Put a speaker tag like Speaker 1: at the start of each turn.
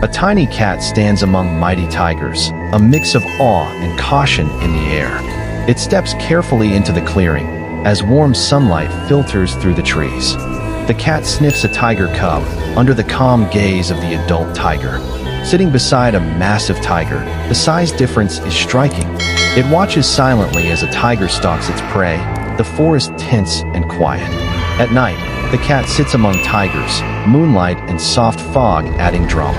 Speaker 1: A tiny cat stands among mighty tigers, a mix of awe and caution in the air. It steps carefully into the clearing as warm sunlight filters through the trees. The cat sniffs a tiger cub under the calm gaze of the adult tiger. Sitting beside a massive tiger, the size difference is striking. It watches silently as a tiger stalks its prey, the forest tense and quiet. At night, the cat sits among tigers, moonlight and soft fog adding drama.